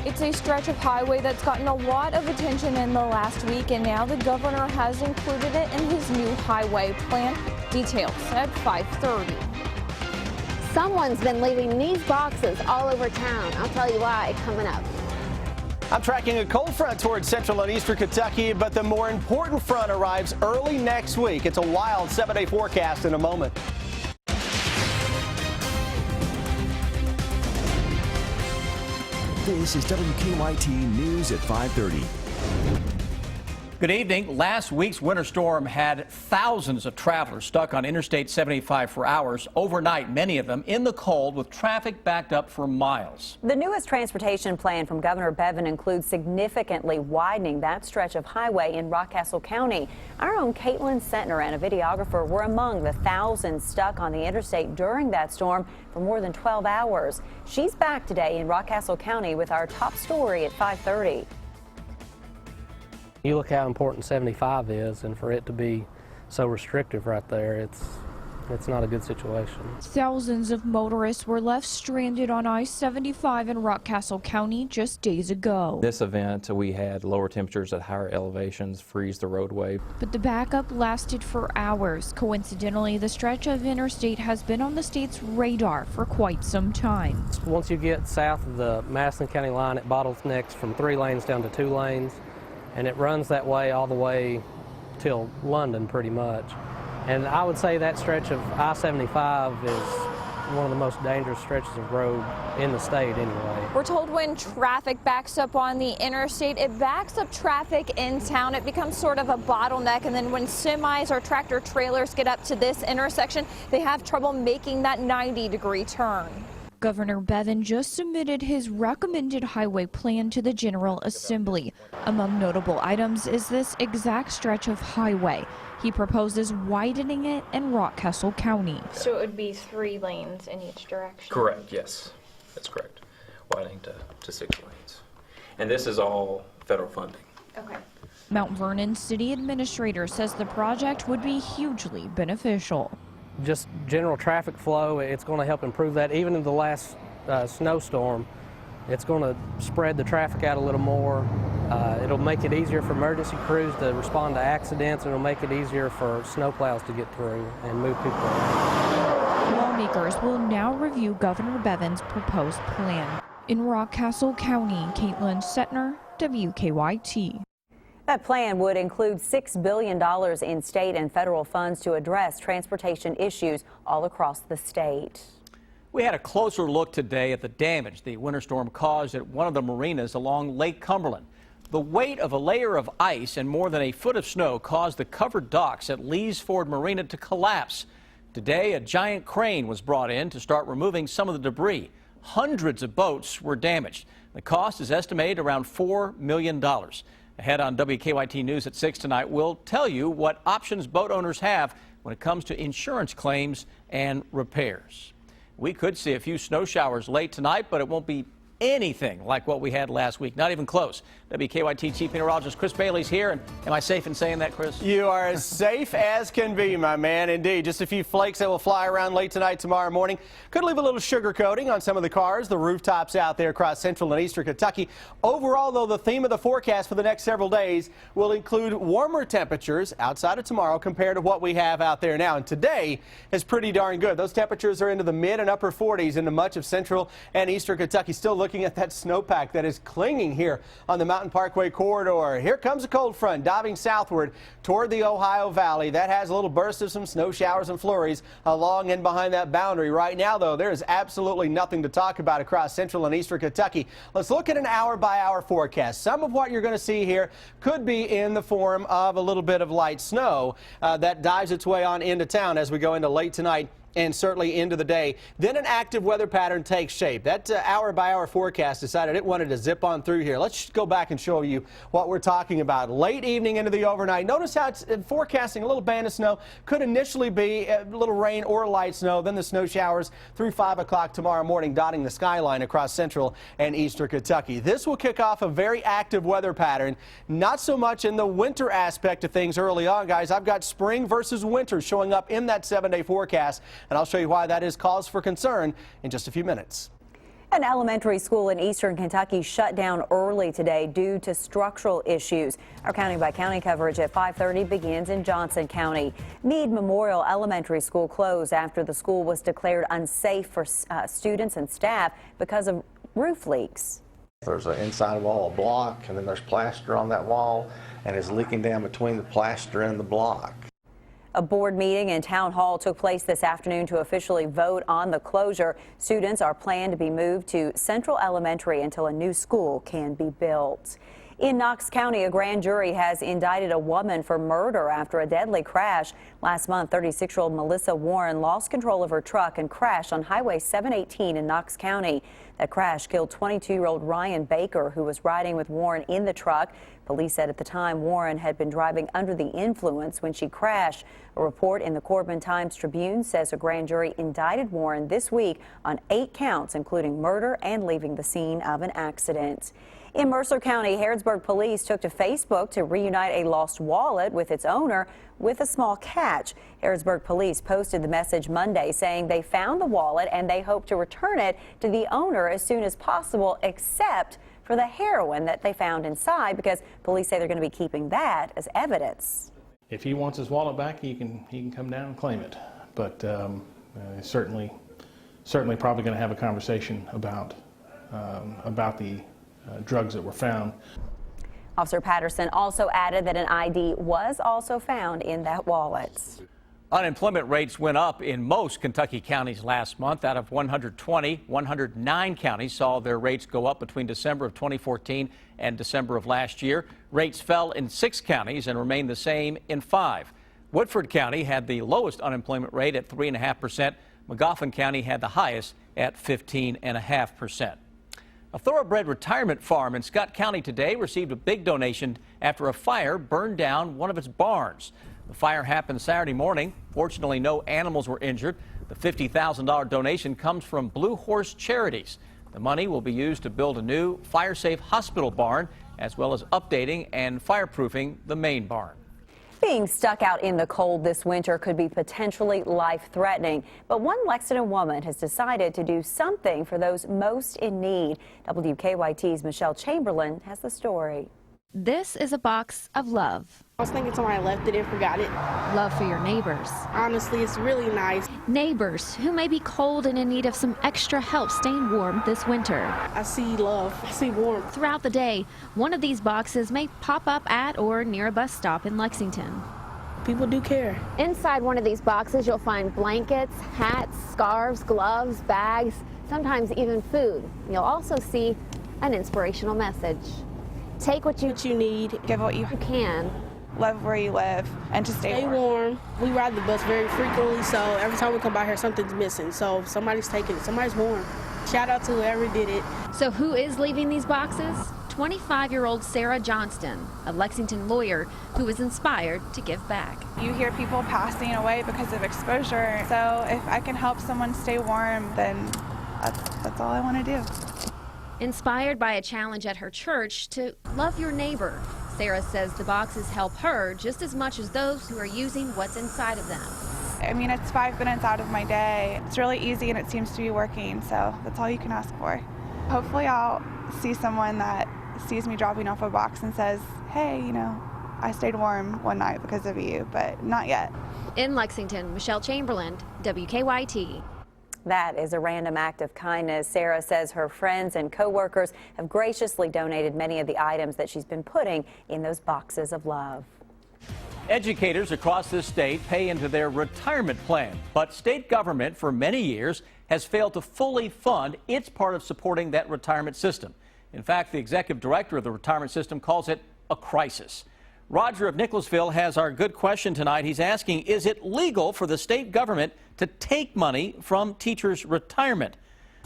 It's a stretch of highway that's gotten a lot of attention in the last week, and now the governor has included it in his new highway plan. Details at 5:30. Someone's been leaving these boxes all over town. I'll tell you why coming up. I'm tracking a cold front towards central and eastern Kentucky, but the more important front arrives early next week. It's a wild 7-day forecast in a moment. This is WKYT News at 5:30. Good evening. Last week's winter storm had thousands of travelers stuck on Interstate 75 for hours. Overnight, many of them in the cold with traffic backed up for miles. The newest transportation plan from Governor Bevin includes significantly widening that stretch of highway in Rockcastle County. Our own Caitlin Sentner and a videographer were among the thousands stuck on the interstate during that storm for more than 12 hours. She's back today in Rockcastle County with our top story at 5:30. You look how important 75 is, and for it to be so restrictive right there, it's not a good situation. Thousands of motorists were left stranded on I-75 in Rockcastle County just days ago. This event, we had lower temperatures at higher elevations freeze the roadway. But the backup lasted for hours. Coincidentally, the stretch of interstate has been on the state's radar for quite some time. Once you get south of the Madison County line, it bottlenecks from 3 lanes down to 2 lanes. And it runs that way all the way till London pretty much. And I would say that stretch of I-75 is one of the most dangerous stretches of road in the state anyway. We're told when traffic backs up on the interstate, it backs up traffic in town. It becomes sort of a bottleneck, and then when semis or tractor trailers get up to this intersection, they have trouble making that 90-degree turn. Governor Bevin just submitted his recommended highway plan to the General Assembly. Among notable items is this exact stretch of highway. He proposes widening it in Rockcastle County. So it would be 3 lanes in each direction? Correct, yes. That's correct. Widening to 6 lanes. And this is all federal funding. Okay. Mount Vernon City Administrator says the project would be hugely beneficial. Just general traffic flow, it's going to help improve that. Even in the last snowstorm, it's going to spread the traffic out a little more. It'll make it easier for emergency crews to respond to accidents, and it'll make it easier for snowplows to get through and move people around. Lawmakers will now review Governor Bevin's proposed plan. In Rockcastle County, Caitlin Sentner, WKYT. That plan would include $6 billion in state and federal funds to address transportation issues all across the state. We had a closer look today at the damage the winter storm caused at one of the marinas along Lake Cumberland. The weight of a layer of ice and more than a foot of snow caused the covered docks at Lee's Ford Marina to collapse. Today, a giant crane was brought in to start removing some of the debris. Hundreds of boats were damaged. The cost is estimated around $4 million. Ahead on WKYT News at 6 tonight, we'll tell you what options boat owners have when it comes to insurance claims and repairs. We could see a few snow showers late tonight, but it won't be anything like what we had last week. Not even close. WKYT Chief Meteorologist Chris Bailey's here. And am I safe in saying that, Chris? You are as safe as can be, my man. Indeed. Just a few flakes that will fly around late tonight, tomorrow morning. Could leave a little sugar coating on some of the cars, the rooftops out there across central and eastern Kentucky. Overall, though, the theme of the forecast for the next several days will include warmer temperatures outside of tomorrow compared to what we have out there now. And today is pretty darn good. Those temperatures are into the mid and upper 40s into much of central and eastern Kentucky. Still looking at that snowpack that is clinging here on the Mountain Parkway corridor. Here comes a cold front diving southward toward the Ohio Valley. That has a little burst of some snow showers and flurries along and behind that boundary. Right now, though, there is absolutely nothing to talk about across central and eastern Kentucky. Let's look at an hour-by-hour forecast. Some of what you're going to see here could be in the form of a little bit of light snow that dives its way on into town as we go into late tonight and certainly into the day. Then an active weather pattern takes shape. That hour-by-hour forecast decided it wanted to zip on through here. Let's go back and show you what we're talking about. Late evening into the overnight. Notice how it's forecasting a little band of snow. Could initially be a little rain or light snow. Then the snow showers through 5 o'clock tomorrow morning, dotting the skyline across central and eastern Kentucky. This will kick off a very active weather pattern. Not so much in the winter aspect of things early on, guys. I've got spring versus winter showing up in that 7-day forecast. And I'll show you why that is cause for concern in just a few minutes. An elementary school in eastern Kentucky shut down early today due to structural issues. Our county by county coverage at 5:30 begins in Johnson County. Meade Memorial Elementary School closed after the school was declared unsafe for students and staff because of roof leaks. There's an inside wall, a block, and then there's plaster on that wall, and it's leaking down between the plaster and the block. A board meeting and town hall took place this afternoon to officially vote on the closure. Students are planned to be moved to Central Elementary until a new school can be built. In Knox County, a grand jury has indicted a woman for murder after a deadly crash. Last month, 36-year-old Melissa Warren lost control of her truck and crashed on Highway 718 in Knox County. That crash killed 22-year-old Ryan Baker, who was riding with Warren in the truck. Police said at the time Warren had been driving under the influence when she crashed. A report in the Corbin Times-Tribune says a grand jury indicted Warren this week on 8 counts, including murder and leaving the scene of an accident. In Mercer County, Harrodsburg police took to Facebook to reunite a lost wallet with its owner with a small catch. Harrodsburg police posted the message Monday saying they found the wallet and they hope to return it to the owner as soon as possible, except for the heroin that they found inside, because police say they're going to be keeping that as evidence. If he wants his wallet back, he can come down and claim it. But certainly probably going to have a conversation about the drugs that were found. Officer Patterson also added that an ID was also found in that wallet. Unemployment rates went up in most Kentucky counties last month. Out of 120, 109 counties saw their rates go up between December of 2014 and December of last year. Rates fell in 6 counties and remained the same in 5. Woodford County had the lowest unemployment rate at 3.5%. Magoffin County had the highest at 15.5%. A thoroughbred retirement farm in Scott County today received a big donation after a fire burned down one of its barns. The fire happened Saturday morning. Fortunately, no animals were injured. The $50,000 donation comes from Blue Horse Charities. The money will be used to build a new fire-safe hospital barn, as well as updating and fireproofing the main barn. Being stuck out in the cold this winter could be potentially life-threatening, but one Lexington woman has decided to do something for those most in need. WKYT's Michelle Chamberlain has the story. This is a box of love. I was thinking somebody left it and forgot it. Love for your neighbors. Honestly, it's really nice. Neighbors who may be cold and in need of some extra help staying warm this winter. I see love. I see warmth. Throughout the day, one of these boxes may pop up at or near a bus stop in Lexington. People do care. Inside one of these boxes, you'll find blankets, hats, scarves, gloves, bags, sometimes even food. You'll also see an inspirational message. Take what you need, give what you can. Love where you live, and to stay warm. We ride the bus very frequently, so every time we come by here, something's missing. So somebody's taking it. Somebody's warm. Shout out to whoever did it. So who is leaving these boxes? 25-year-old Sarah Johnston, a Lexington lawyer who was inspired to give back. You hear people passing away because of exposure, so if I can help someone stay warm, then that's all I want to do. Inspired by a challenge at her church to love your neighbor, Sarah says the boxes help her just as much as those who are using what's inside of them. I mean, it's 5 minutes out of my day. It's really easy and it seems to be working, so that's all you can ask for. Hopefully I'll see someone that sees me dropping off a box and says, hey, I stayed warm one night because of you, but not yet. In Lexington, Michelle Chamberlain, WKYT. That is a random act of kindness. Sarah says her friends and co-workers have graciously donated many of the items that she's been putting in those boxes of love. Educators across this state pay into their retirement plan, but state government for many years has failed to fully fund its part of supporting that retirement system. In fact, the executive director of the retirement system calls it a crisis. Roger of Nicholasville has our good question tonight. He's asking, is it legal for the state government to take money from teachers' retirement?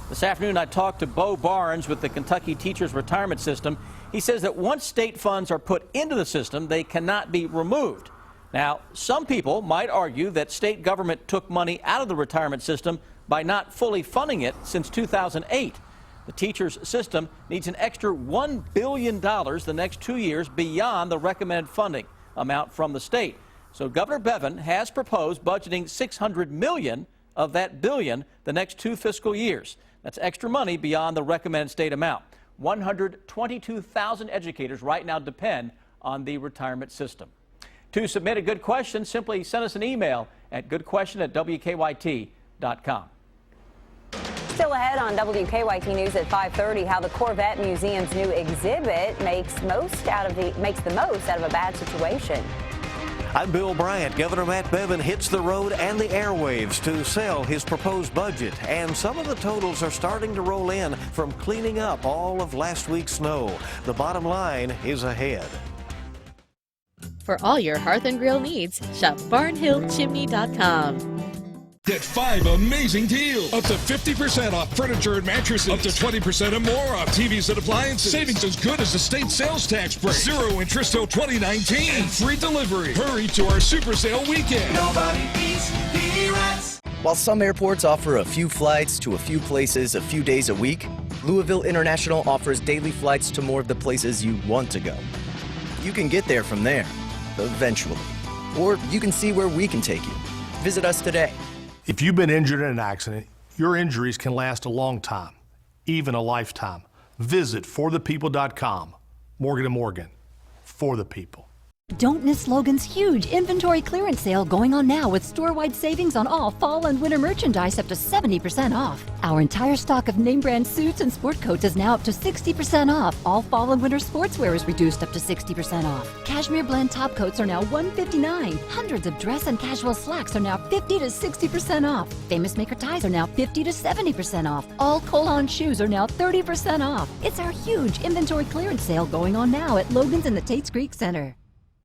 This afternoon, I talked to Bo Barnes with the Kentucky Teachers Retirement System. He says that once state funds are put into the system, they cannot be removed. Now, some people might argue that state government took money out of the retirement system by not fully funding it since 2008. The teachers' system needs an extra $1 billion the next 2 years beyond the recommended funding amount from the state. So Governor Bevin has proposed budgeting $600 million of that billion the next 2 fiscal years. That's extra money beyond the recommended state amount. 122,000 educators right now depend on the retirement system. To submit a good question, simply send us an email at goodquestion@wkyt.com. Still ahead on WKYT News at 5:30, how the Corvette Museum's new exhibit makes the most out of a bad situation. I'm Bill Bryant. Governor Matt Bevin hits the road and the airwaves to sell his proposed budget. And some of the totals are starting to roll in from cleaning up all of last week's snow. The bottom line is ahead. For all your hearth and grill needs, shop barnhillchimney.com. Get 5 amazing deals. Up to 50% off furniture and mattresses. Up to 20% and more off TVs and appliances. Savings as good as the state sales tax break. 0 interest till 2019. And free delivery. Hurry to our super sale weekend. Nobody beats P-Rats. While some airports offer a few flights to a few places a few days a week, Louisville International offers daily flights to more of the places you want to go. You can get there from there, eventually. Or you can see where we can take you. Visit us today. If you've been injured in an accident, your injuries can last a long time, even a lifetime. Visit forthepeople.com. Morgan & Morgan, for the people. Don't miss Logan's huge inventory clearance sale going on now with store-wide savings on all fall and winter merchandise up to 70% off. Our entire stock of name brand suits and sport coats is now up to 60% off. All fall and winter sportswear is reduced up to 60% off. Cashmere blend top coats are now $159. Hundreds of dress and casual slacks are now 50 to 60% off. Famous Maker ties are now 50 to 70% off. All Cole-On shoes are now 30% off. It's our huge inventory clearance sale going on now at Logan's in the Tates Creek Center.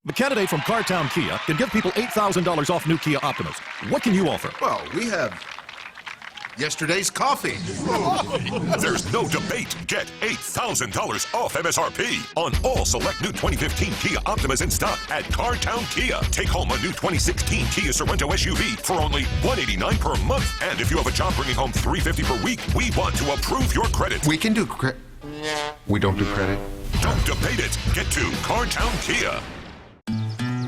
The candidate from Cartown Kia can give people $8,000 off new Kia Optimas. What can you offer? Well, we have yesterday's coffee. There's no debate. Get $8,000 off MSRP on all select new 2015 Kia Optimas in stock at Cartown Kia. Take home a new 2016 Kia Sorento SUV for only $189 per month. And if you have a job bringing home $350 per week, we want to approve your credit. We can do credit. We don't do credit. Don't debate it. Get to Cartown Kia.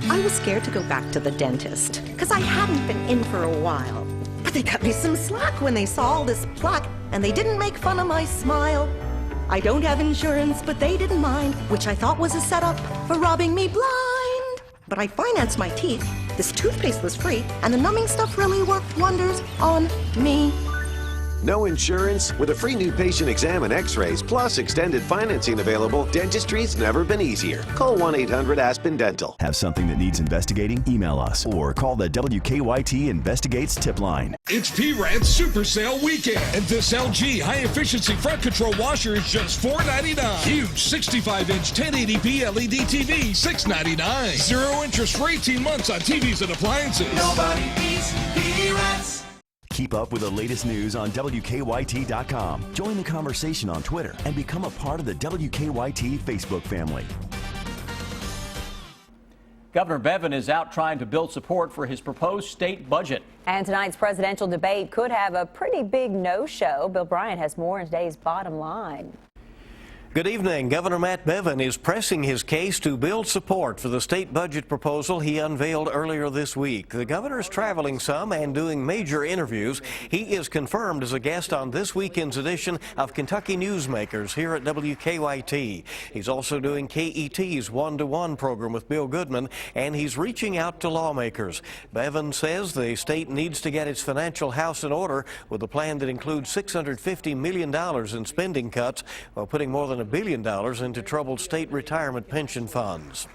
I was scared to go back to the dentist because I hadn't been in for a while. But they cut me some slack when they saw all this plaque and they didn't make fun of my smile. I don't have insurance, but they didn't mind, which I thought was a setup for robbing me blind. But I financed my teeth, this toothpaste was free, and the numbing stuff really worked wonders on me. No insurance? With a free new patient exam and x-rays, plus extended financing available, dentistry's never been easier. Call 1-800-ASPEN-DENTAL. Have something that needs investigating? Email us or call the WKYT Investigates tip line. It's P-Rats Super Sale Weekend, and this LG high-efficiency front control washer is just $4.99. Huge 65-inch 1080p LED TV, $6.99. 0 interest for 18 months on TVs and appliances. Nobody beats P-Rats. Keep up with the latest news on WKYT.com. Join the conversation on Twitter and become a part of the WKYT Facebook family. Governor Bevin is out trying to build support for his proposed state budget. And tonight's presidential debate could have a pretty big no-show. Bill Bryant has more in today's Bottom Line. Good evening. Governor Matt Bevin is pressing his case to build support for the state budget proposal he unveiled earlier this week. The governor is traveling some and doing major interviews. He is confirmed as a guest on this weekend's edition of Kentucky Newsmakers here at WKYT. He's also doing KET's One-to-One program with Bill Goodman, and he's reaching out to lawmakers. Bevin says the state needs to get its financial house in order with a plan that includes $650 million in spending cuts while putting more than $1 billion into troubled state retirement pension funds.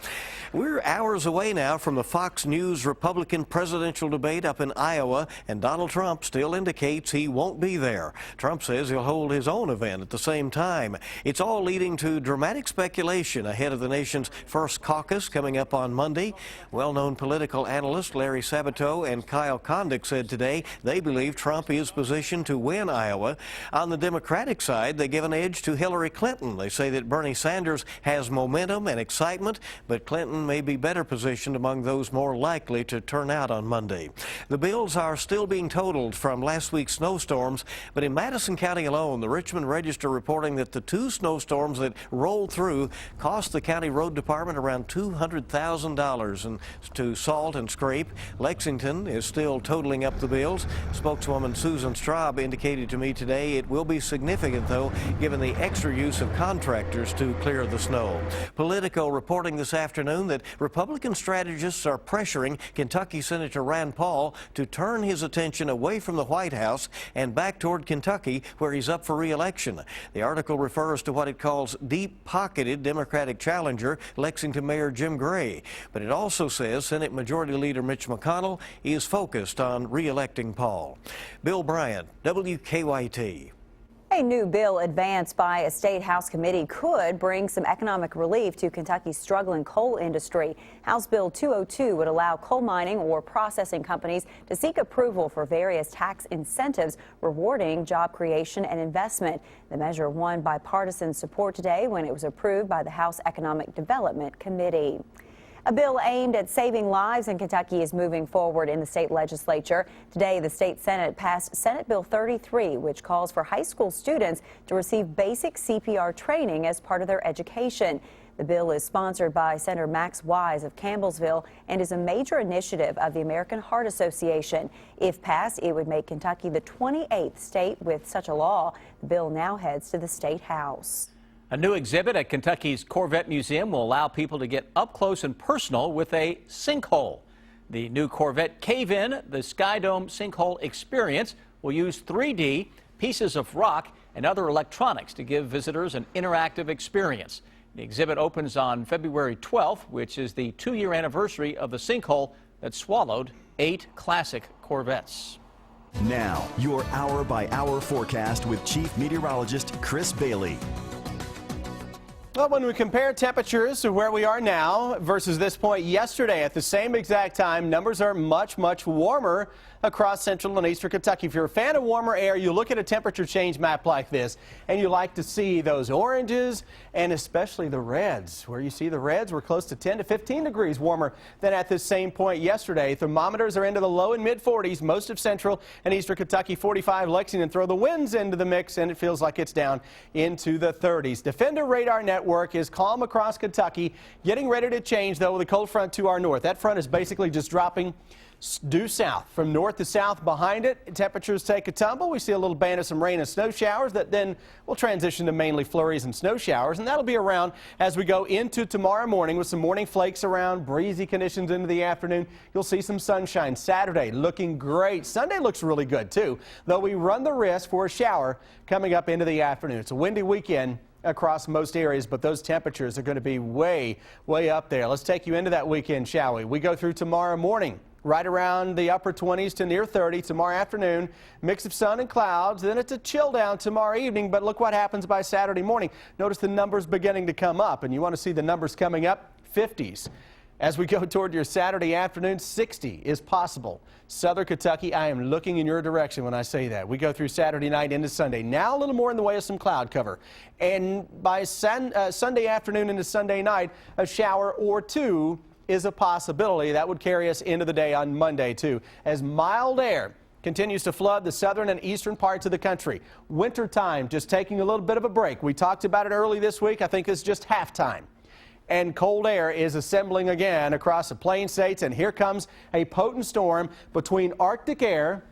We're hours away now from the Fox News Republican presidential debate up in Iowa, and Donald Trump still indicates he won't be there. Trump says he'll hold his own event at the same time. It's all leading to dramatic speculation ahead of the nation's first caucus coming up on Monday. Well-known political analysts Larry Sabato and Kyle Kondik said today they believe Trump is positioned to win Iowa. On the Democratic side, they give an edge to Hillary Clinton They say that Bernie Sanders has momentum and excitement, but Clinton may be better positioned among those more likely to turn out on Monday. The bills are still being totaled from last week's snowstorms, but in Madison County alone, the Richmond Register reporting that the 2 snowstorms that rolled through cost the county road department around $200,000 to salt and scrape. Lexington is still totaling up the bills. Spokeswoman Susan Straub indicated to me today it will be significant, though, given the extra use of contractors to clear the snow. Politico reporting this afternoon that Republican strategists are pressuring Kentucky Senator Rand Paul to turn his attention away from the White House and back toward Kentucky, where he's up for re-election. The article refers to what it calls deep-pocketed Democratic challenger Lexington Mayor Jim Gray, but it also says Senate Majority Leader Mitch McConnell is focused on re-electing Paul. Bill Bryant, WKYT. A new bill advanced by a state House committee could bring some economic relief to Kentucky's struggling coal industry. House Bill 202 would allow coal mining or processing companies to seek approval for various tax incentives rewarding job creation and investment. The measure won bipartisan support today when it was approved by the House Economic Development Committee. A bill aimed at saving lives in Kentucky is moving forward in the state legislature. Today, the state Senate passed Senate Bill 33, which calls for high school students to receive basic CPR training as part of their education. The bill is sponsored by Senator Max Wise of Campbellsville and is a major initiative of the American Heart Association. If passed, it would make Kentucky the 28th state with such a law. The bill now heads to the state House. A new exhibit at Kentucky's Corvette Museum will allow people to get up close and personal with a sinkhole. The new Corvette Cave-In, the Sky Dome Sinkhole Experience, will use 3D, pieces of rock, and other electronics to give visitors an interactive experience. The exhibit opens on February 12th, which is the 2-year anniversary of the sinkhole that swallowed 8 classic Corvettes. Now, your hour-by-hour forecast with Chief Meteorologist Chris Bailey. Well, when we compare temperatures to where we are now versus this point yesterday at the same exact time, numbers are much, much warmer across central and eastern Kentucky. If you're a fan of warmer air, you look at a temperature change map like this, and you like to see those oranges and especially the reds. Where you see the reds, we're close to 10 to 15 degrees warmer than at this same point yesterday. Thermometers are into the low and mid 40s, most of central and eastern Kentucky. 45 Lexington. Throw the winds into the mix, and it feels like it's down into the 30s. Defender Radar Network is calm across Kentucky, getting ready to change, though, with a cold front to our north. That front is basically just dropping due south from north to south behind it. Temperatures take a tumble. We see a little band of some rain and snow showers that then will transition to mainly flurries and snow showers, and that'll be around as we go into tomorrow morning with some morning flakes around, breezy conditions into the afternoon. You'll see some sunshine. Saturday looking great. Sunday looks really good too, though we run the risk for a shower coming up into the afternoon. It's a windy weekend across most areas, but those temperatures are going to be way up there. Let's take you into that weekend, shall we? We go through tomorrow morning. Right around the upper 20s to near 30 tomorrow afternoon. Mix of sun and clouds. Then it's a chill down tomorrow evening, but look what happens by Saturday morning. Notice the numbers beginning to come up, and you want to see the numbers coming up, 50s. As we go toward your Saturday afternoon, 60 is possible. Southern Kentucky, I am looking in your direction when I say that. We go through Saturday night into Sunday. Now a little more in the way of some cloud cover. And by Sunday afternoon into Sunday night, a shower or two is a possibility. That would carry us into the day on Monday, too, as mild air continues to flood the southern and eastern parts of the country. Wintertime just taking a little bit of a break. We talked about it early this week. I think it's just halftime. And cold air is assembling again across the plain states, and here comes a potent storm between Arctic air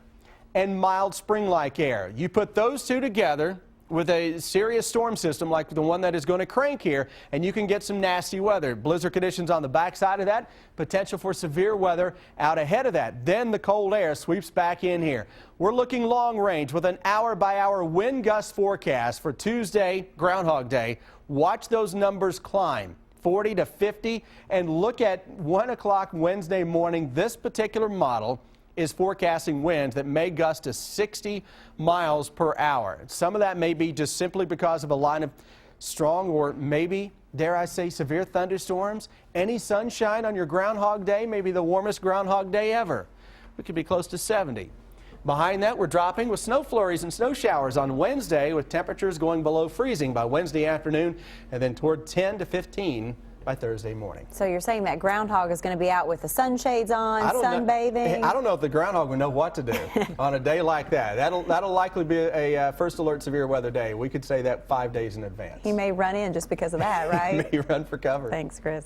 and mild spring-like air. You put those two together with a serious storm system like the one that is going to crank here, and you can get some nasty weather. Blizzard conditions on the backside of that, potential for severe weather out ahead of that. Then the cold air sweeps back in here. We're looking long range with an hour-by-hour wind gust forecast for Tuesday, Groundhog Day. Watch those numbers climb. 40 to 50, and look at 1 o'clock Wednesday morning. This particular model is forecasting winds that may gust to 60 miles per hour. Some of that may be just simply because of a line of strong or maybe, dare I say, severe thunderstorms. Any sunshine on your Groundhog Day, maybe the warmest Groundhog Day ever. We could be close to 70. Behind that, we're dropping with snow flurries and snow showers on Wednesday, with temperatures going below freezing by Wednesday afternoon and then toward 10 to 15 by Thursday morning. So you're saying that groundhog is going to be out with the sunshades on, sunbathing? I don't know if the groundhog would know what to do on a day like that. That'll likely be a first alert severe weather day. We could say that 5 days in advance. He may run in just because of that, right? He may run for cover. Thanks, Chris.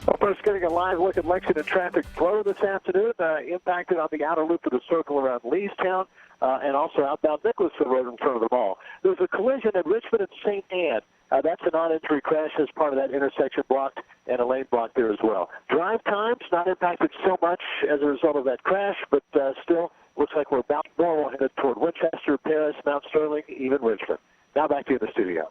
Well, first getting a live look at Lexington traffic flow this afternoon, impacted on the outer loop of the circle around Leestown and also outbound Nicholasville Road in front of the mall. There's a collision at Richmond and St. Anne. That's a non-entry crash as part of that intersection blocked and a lane blocked there as well. Drive times not impacted so much as a result of that crash, but still looks like we're about normal headed toward Winchester, Paris, Mount Sterling, even Richmond. Now back to you in the studio.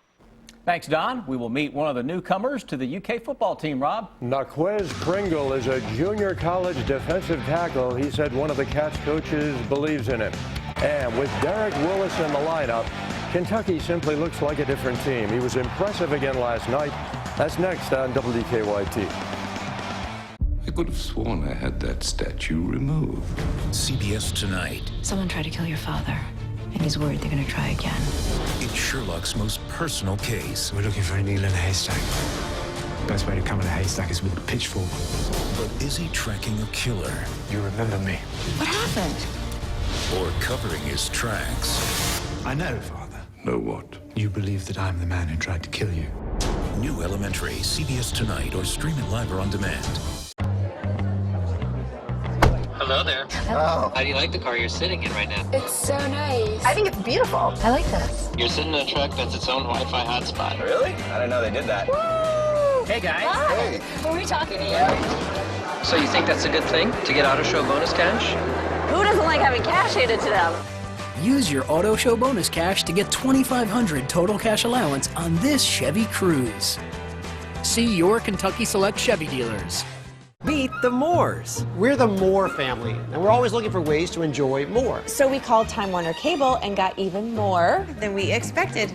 Thanks, Don. We will meet one of the newcomers to the UK football team, Rob. Naquez Pringle is a junior college defensive tackle. He said one of the Cats coaches believes in him. And with Derek Willis in the lineup, Kentucky simply looks like a different team. He was impressive again last night. That's next on WKYT. I could have sworn I had that statue removed. CBS Tonight. Someone tried to kill your father, and he's worried they're going to try again. It's Sherlock's most personal case. We're looking for a needle in a haystack. The best way to come in a haystack is with a pitchfork. But is he tracking a killer? You remember me. What happened? Or covering his tracks? I know, Father. Know what? You believe that I'm the man who tried to kill you. New Elementary, CBS Tonight, or stream it live or on demand. Hello there. Hello. How do you like the car you're sitting in right now? It's so nice. I think it's beautiful. I like this. You're sitting in a truck that's its own Wi-Fi hotspot. Really? I didn't know they did that. Woo! Hey, guys. Hi. Hey. Who are we talking to you? So you think that's a good thing, to get auto show bonus cash? Who doesn't like having cash handed to them? Use your Auto Show bonus cash to get $2,500 total cash allowance on this Chevy Cruze. See your Kentucky Select Chevy dealers. Meet the Moores. We're the Moore family, and we're always looking for ways to enjoy more. So we called Time Warner Cable and got even more than we expected.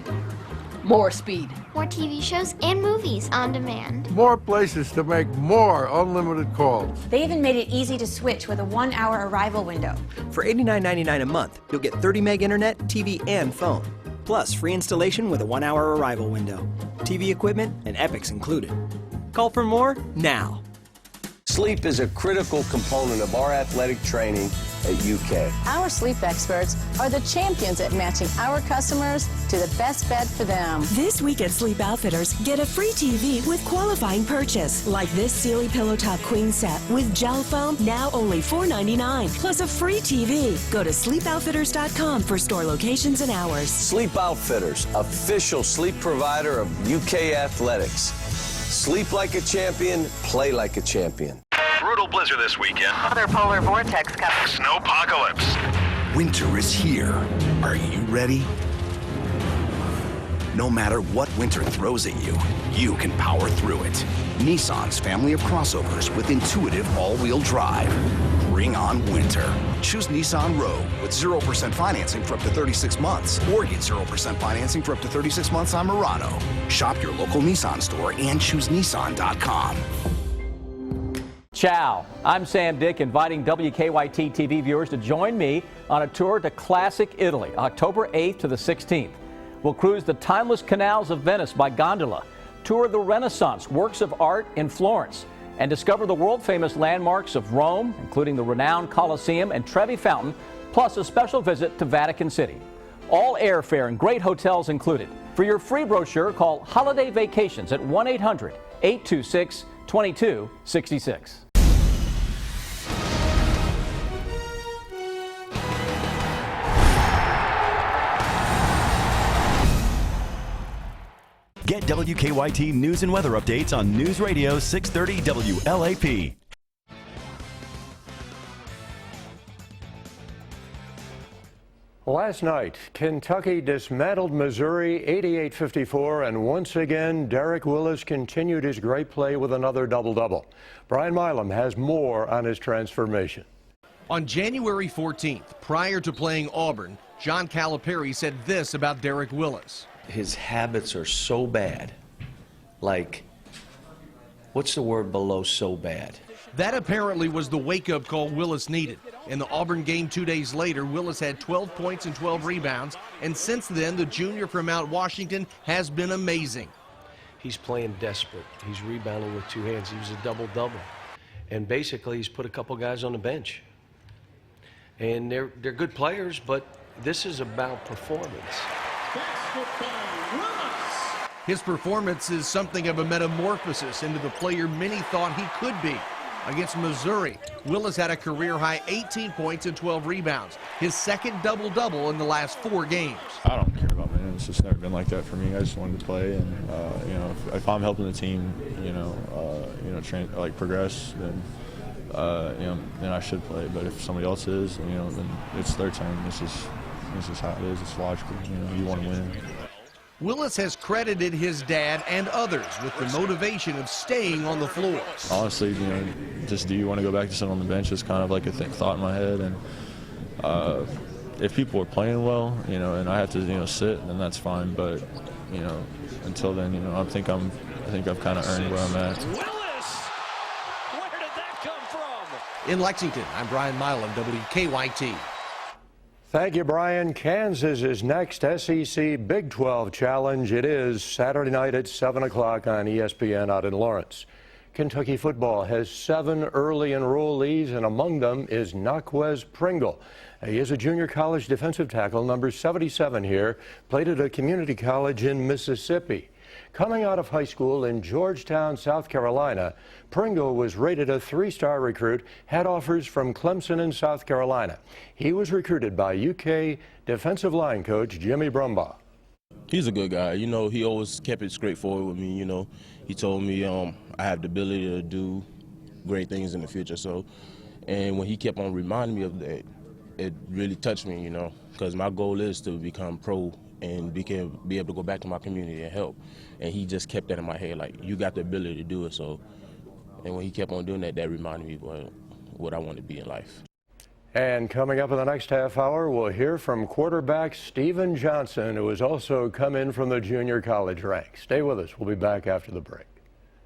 More speed. More TV shows and movies on demand. More places to make more unlimited calls. They even made it easy to switch with a 1-hour arrival window. For $89.99 a month, you'll get 30 meg internet, TV, and phone. Plus, free installation with a 1-hour arrival window. TV equipment and Epics included. Call for more now. Sleep is a critical component of our athletic training at UK. Our sleep experts are the champions at matching our customers to the best bed for them. This week at Sleep Outfitters, get a free TV with qualifying purchase, like this Sealy Pillow Top Queen Set with gel foam, now only $4.99, plus a free TV. Go to sleepoutfitters.com for store locations and hours. Sleep Outfitters, official sleep provider of UK athletics. Sleep like a champion, play like a champion. Brutal blizzard this weekend. Another polar vortex coming. Snowpocalypse. Winter is here. Are you ready? No matter what winter throws at you, you can power through it. Nissan's family of crossovers with intuitive all-wheel drive. Bring on winter. Choose Nissan Rogue with 0% financing for up to 36 months, or get 0% financing for up to 36 months on Murano. Shop your local Nissan store and choose Nissan.com. Ciao. I'm Sam Dick, inviting WKYT TV viewers to join me on a tour to classic Italy, October 8th to the 16th. We'll cruise the timeless canals of Venice by gondola, tour the Renaissance works of art in Florence, and discover the world-famous landmarks of Rome, including the renowned Colosseum and Trevi Fountain, plus a special visit to Vatican City. All airfare and great hotels included. For your free brochure, call Holiday Vacations at 1-800-826-2266. Get WKYT news and weather updates on News Radio 630 WLAP. Last night, Kentucky dismantled Missouri 88-54, and once again, Derek Willis continued his great play with another double-double. Brian Milam has more on his transformation. On January 14th, prior to playing Auburn, John Calipari said this about Derek Willis. His habits are so bad. Like, what's the word below so bad? That apparently was the wake-up call Willis needed. In the Auburn game 2 days later, Willis had 12 points and 12 rebounds, and since then, the junior from Mount Washington has been amazing. He's playing desperate. He's rebounding with two hands. He was a double-double. And basically, he's put a couple guys on the bench. And they're good players, but this is about performance. His performance is something of a metamorphosis into the player many thought he could be. Against Missouri, Willis had a career-high 18 points and 12 rebounds, his second double-double in the last 4 games. I don't care about minutes. It's just never been like that for me. I just wanted to play, and you know, if I'm helping the team, progress, then then I should play. But if somebody else is, then it's their turn. This is how it is. It's logical. You want to win. Willis has credited his dad and others with the motivation of staying on the floor. Honestly, just do you want to go back to sitting on the bench is kind of like a thought in my head. And if people are playing well, and I have to, sit, then that's fine. But, until then, I think I've kind of earned where I'm at. Willis! Where did that come from? In Lexington, I'm Brian Milam, WKYT. Thank you, Brian. Kansas is next SEC Big 12 Challenge. It is Saturday night at 7 o'clock on ESPN out in Lawrence. Kentucky football has 7 early enrollees, and among them is Naquez Pringle. He is a junior college defensive tackle, number 77 here, played at a community college in Mississippi. Coming out of high school in Georgetown, South Carolina, Pringle was rated a 3-star recruit, had offers from Clemson in South Carolina. He was recruited by UK defensive line coach Jimmy Brumbaugh. He's a good guy. He always kept it straightforward with me. He told me I have the ability to do great things in the future. And when he kept on reminding me of that, it really touched me, because my goal is to become pro and be able to go back to my community and help. And he just kept that in my head, like, you got the ability to do it. And when he kept on doing that, that reminded me of what I want to be in life. And coming up in the next half hour, we'll hear from quarterback Steven Johnson, who has also come in from the junior college ranks. Stay with us. We'll be back after the break.